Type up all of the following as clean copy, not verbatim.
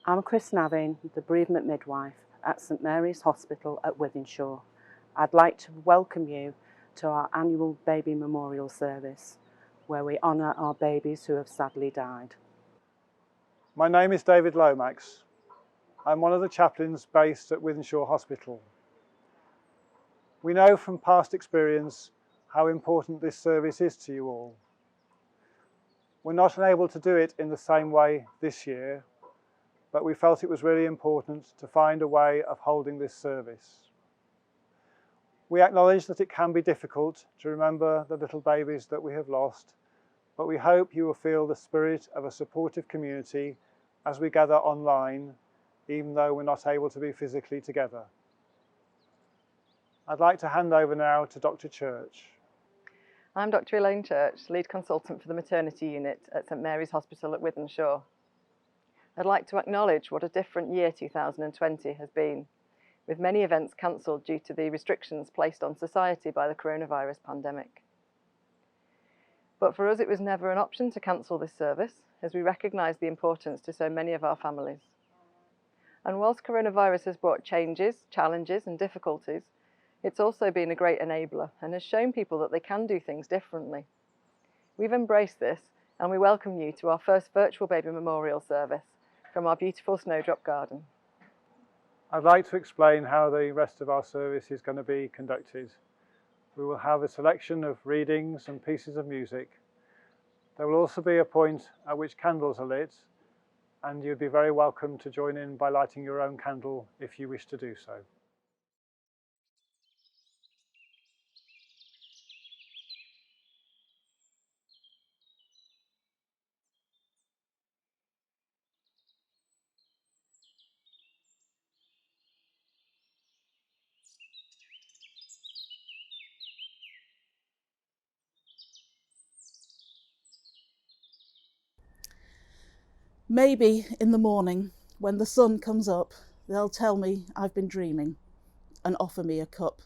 I'm Chris Navin, the bereavement midwife at St Mary's Hospital at Wythenshawe. I'd like to welcome you to our annual baby memorial service, where we honour our babies who have sadly died. My name is David Lomax. I'm one of the chaplains based at Wythenshawe Hospital. We know from past experience how important this service is to you all. We're not able to do it in the same way this year, but we felt it was really important to find a way of holding this service. We acknowledge that it can be difficult to remember the little babies that we have lost, but we hope you will feel the spirit of a supportive community as we gather online, even though we're not able to be physically together. I'd like to hand over now to Dr. Church. I'm Dr. Elaine Church, lead consultant for the maternity unit at St Mary's Hospital at Wythenshawe. I'd like to acknowledge what a different year 2020 has been, with many events cancelled due to the restrictions placed on society by the coronavirus pandemic. But for us, it was never an option to cancel this service, as we recognise the importance to so many of our families. And whilst coronavirus has brought changes, challenges and difficulties, it's also been a great enabler and has shown people that they can do things differently. We've embraced this, and we welcome you to our first virtual baby memorial service from our beautiful snowdrop garden. I'd like to explain how the rest of our service is going to be conducted. We will have a selection of readings and pieces of music. There will also be a point at which candles are lit, and you'd be very welcome to join in by lighting your own candle if you wish to do so. Maybe in the morning, when the sun comes up, they'll tell me I've been dreaming and offer me a cup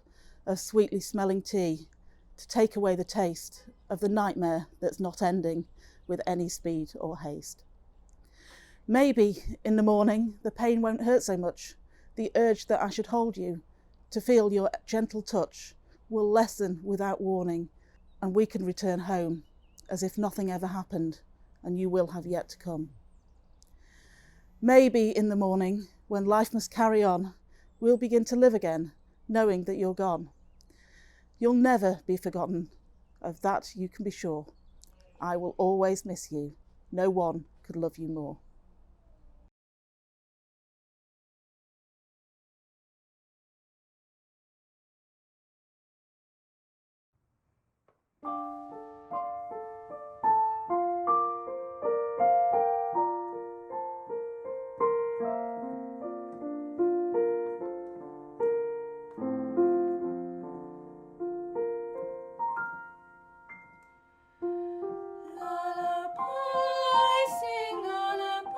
of sweetly smelling tea to take away the taste of the nightmare that's not ending with any speed or haste. Maybe in the morning, the pain won't hurt so much. The urge that I should hold you, to feel your gentle touch, will lessen without warning, and we can return home as if nothing ever happened, and you will have yet to come. Maybe in the morning, when life must carry on, we'll begin to live again, knowing that you're gone. You'll never be forgotten. Of that you can be sure. I will always miss you. No one could love you more. Lullaby, sing lullaby.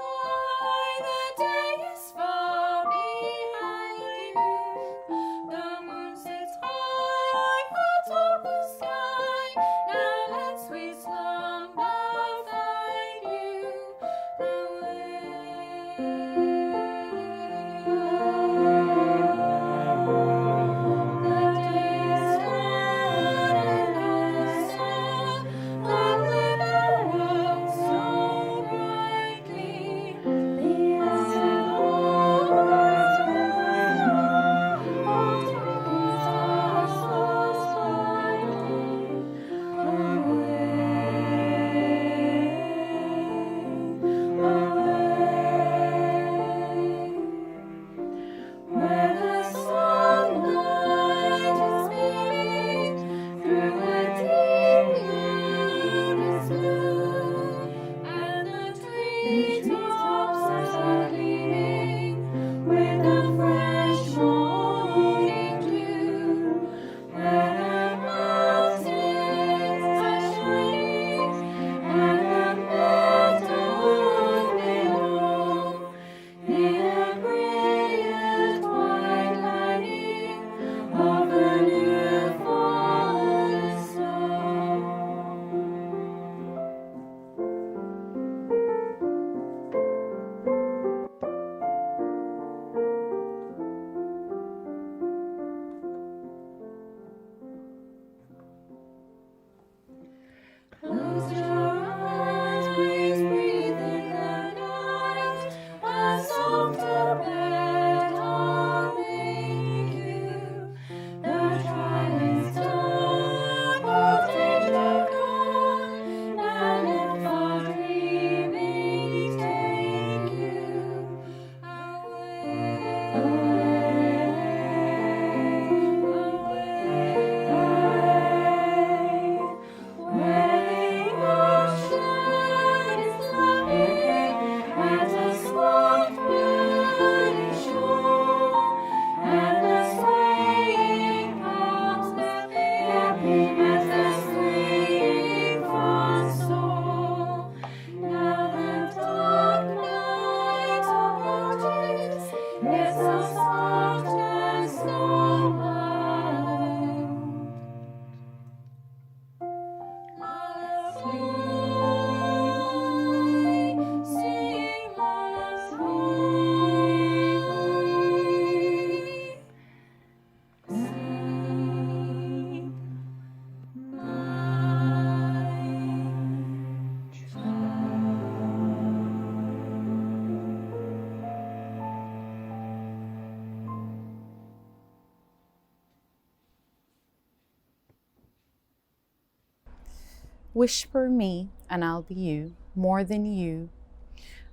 Wish for me and I'll be you, more than you,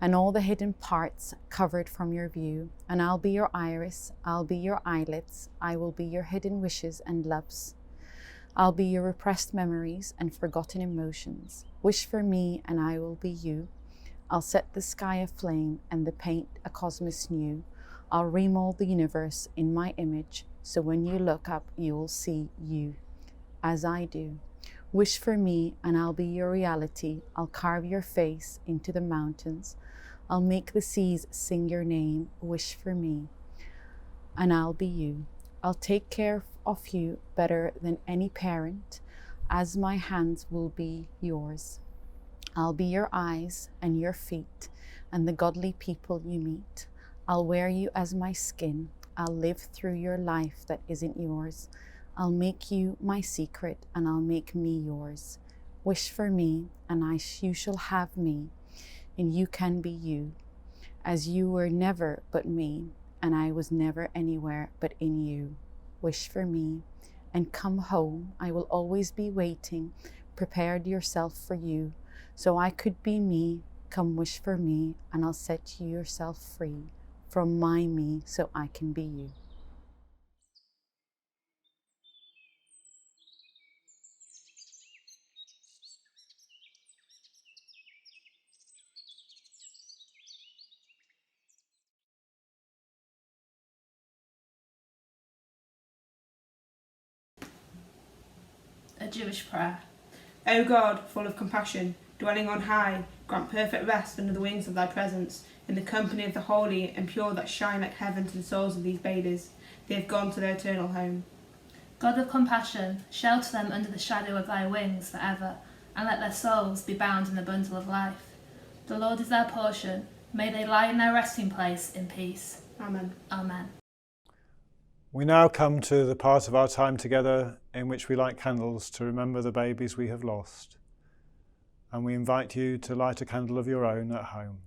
and all the hidden parts covered from your view. And I'll be your iris, I'll be your eyelids, I will be your hidden wishes and loves. I'll be your repressed memories and forgotten emotions. Wish for me and I will be you. I'll set the sky aflame and the paint a cosmos new. I'll remold the universe in my image, so when you look up, you will see you, as I do. Wish for me and I'll be your reality. I'll carve your face into the mountains. I'll make the seas sing your name. Wish for me and I'll be you. I'll take care of you better than any parent, as my hands will be yours. I'll be your eyes and your feet and the godly people you meet. I'll wear you as my skin. I'll live through your life that isn't yours. I'll make you my secret and I'll make me yours. Wish for me and you shall have me, and you can be you, as you were never but me, and I was never anywhere but in you. Wish for me and come home. I will always be waiting. Prepared yourself for you, so I could be me. Come wish for me and I'll set you yourself free from my me, so I can be you. A Jewish prayer. O God, full of compassion, dwelling on high, grant perfect rest under the wings of thy presence, in the company of the holy and pure that shine like heaven to the souls of these babies. They have gone to their eternal home. God of compassion, shelter them under the shadow of thy wings forever, and let their souls be bound in the bundle of life. The Lord is their portion. May they lie in their resting place in peace. Amen. Amen. We now come to the part of our time together in which we light candles to remember the babies we have lost. And we invite you to light a candle of your own at home.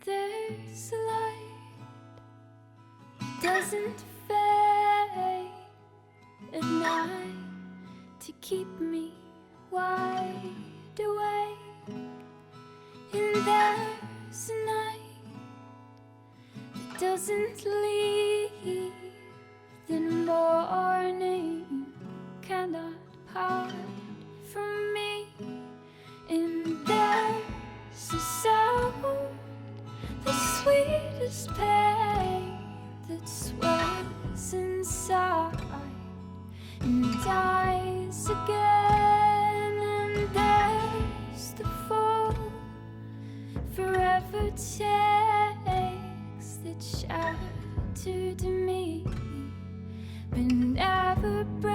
There's a light doesn't fade at night to keep me wide awake, and there's a night that doesn't leave. The morning cannot part from me, and there's a sound, the sweetest pain that swells inside and dies again, and there's the fall forever takes that shattered me but never breaks.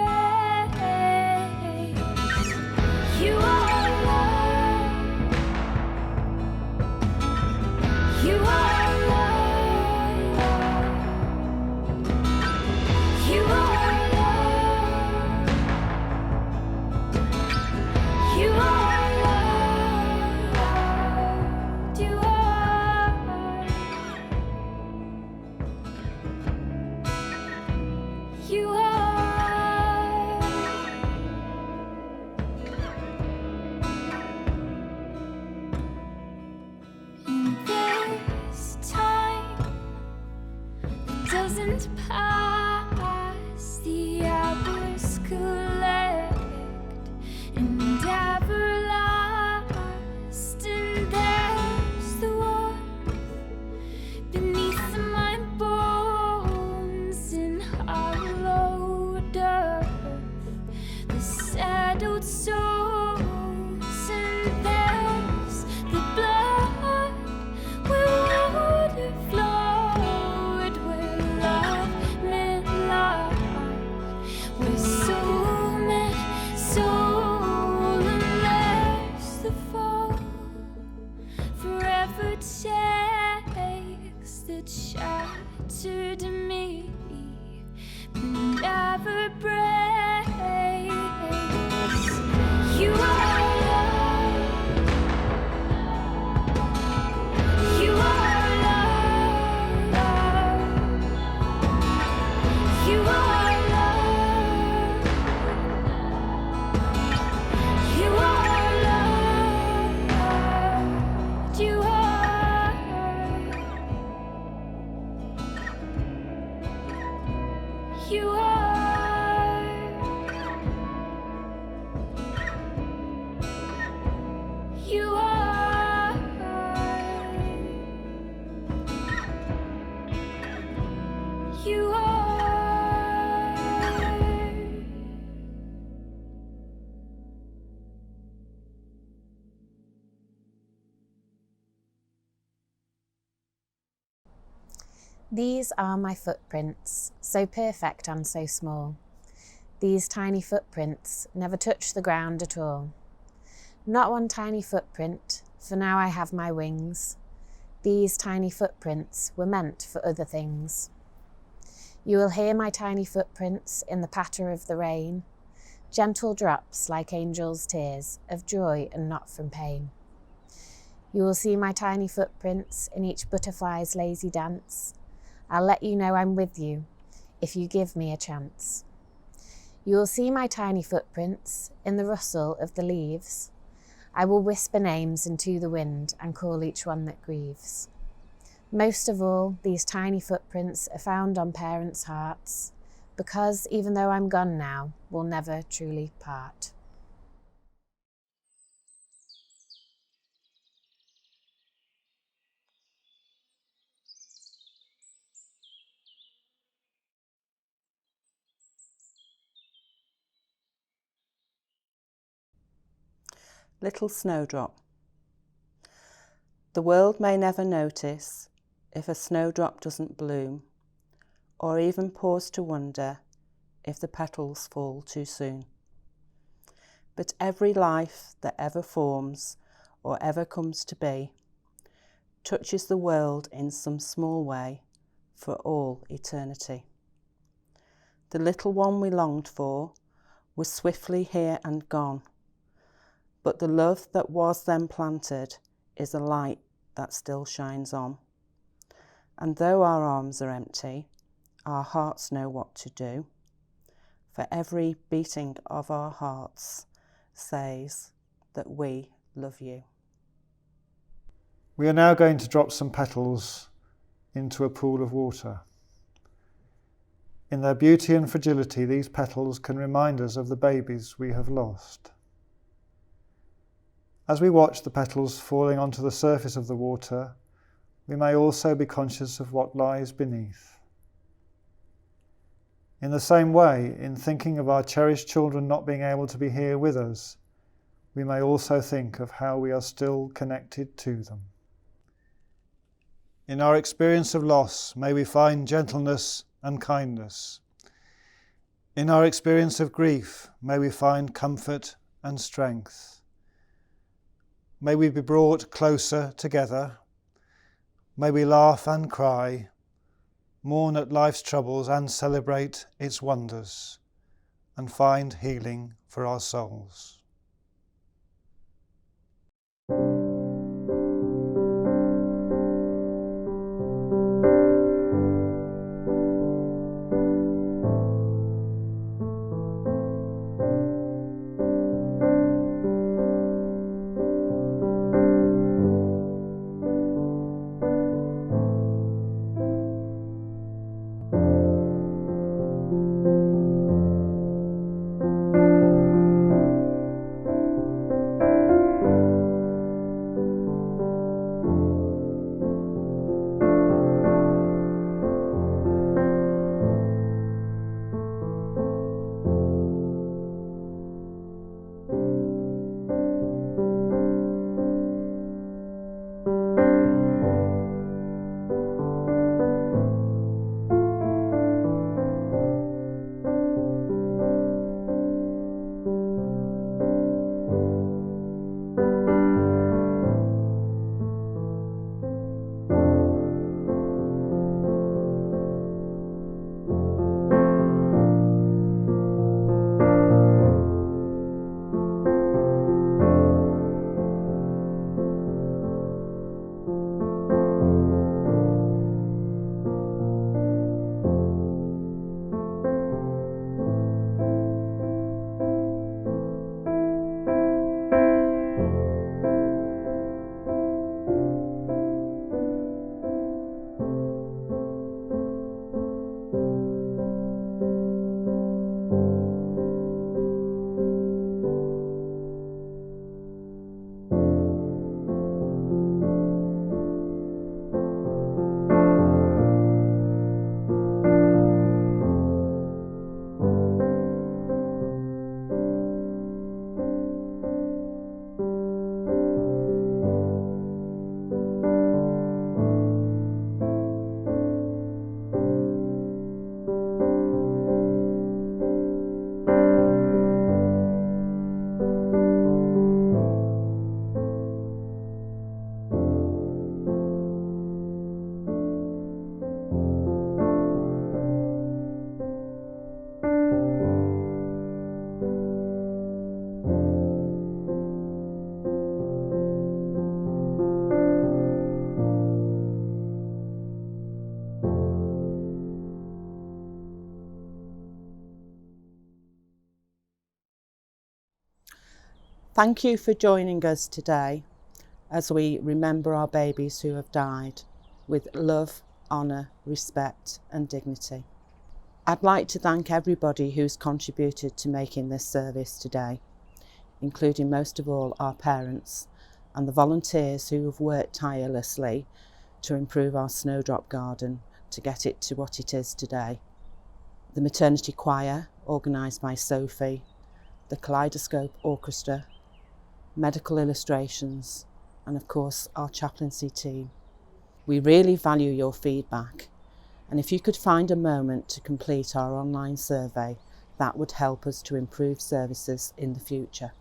You are love, you are love, you are love, you are love, you are, you are. And there's time that doesn't pass, the hours collect and ever last, and there's the warmth beneath my bones in hollowed earth, the settled souls, and there's the blood where water flowed, where love met life, where soul met soul, and there's the fall forever takes that shattered me but never breaks. These are my footprints, so perfect and so small. These tiny footprints never touch the ground at all. Not one tiny footprint, for now I have my wings. These tiny footprints were meant for other things. You will hear my tiny footprints in the patter of the rain, gentle drops like angels' tears of joy and not from pain. You will see my tiny footprints in each butterfly's lazy dance. I'll let you know I'm with you if you give me a chance. You will see my tiny footprints in the rustle of the leaves. I will whisper names into the wind and call each one that grieves. Most of all, these tiny footprints are found on parents' hearts, because even though I'm gone now, we'll never truly part. Little snowdrop. The world may never notice if a snowdrop doesn't bloom, or even pause to wonder if the petals fall too soon. But every life that ever forms or ever comes to be touches the world in some small way for all eternity. The little one we longed for was swiftly here and gone, but the love that was then planted is a light that still shines on. And though our arms are empty, our hearts know what to do. For every beating of our hearts says that we love you. We are now going to drop some petals into a pool of water. In their beauty and fragility, these petals can remind us of the babies we have lost. As we watch the petals falling onto the surface of the water, we may also be conscious of what lies beneath. In the same way, in thinking of our cherished children not being able to be here with us, we may also think of how we are still connected to them. In our experience of loss, may we find gentleness and kindness. In our experience of grief, may we find comfort and strength. May we be brought closer together. May we laugh and cry, mourn at life's troubles and celebrate its wonders, and find healing for our souls. Thank you for joining us today as we remember our babies who have died with love, honour, respect and dignity. I'd like to thank everybody who's contributed to making this service today, including most of all our parents and the volunteers who have worked tirelessly to improve our snowdrop garden to get it to what it is today. The maternity choir, organised by Sophie, the Kaleidoscope Orchestra, medical illustrations, and of course our chaplaincy team. We really value your feedback, and if you could find a moment to complete our online survey, that would help us to improve services in the future.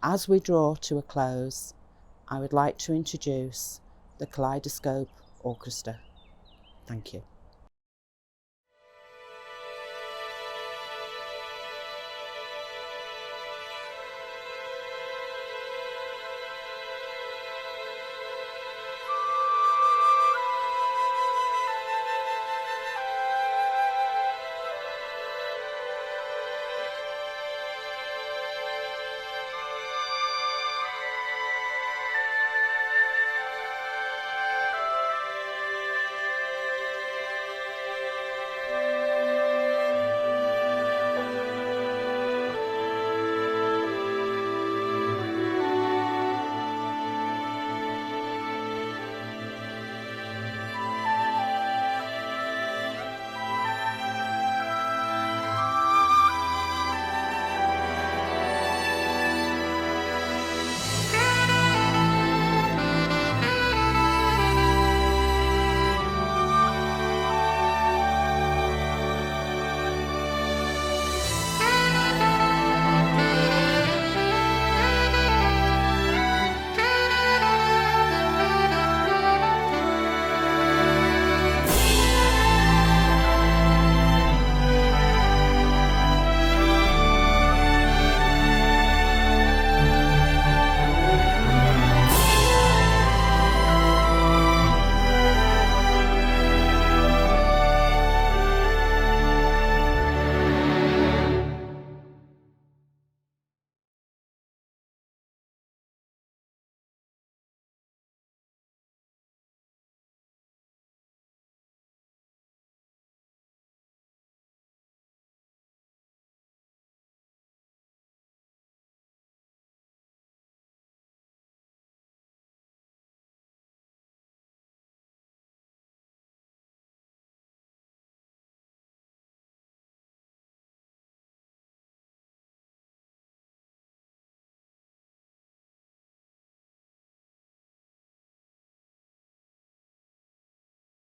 As we draw to a close, I would like to introduce the Kaleidoscope Orchestra. Thank you.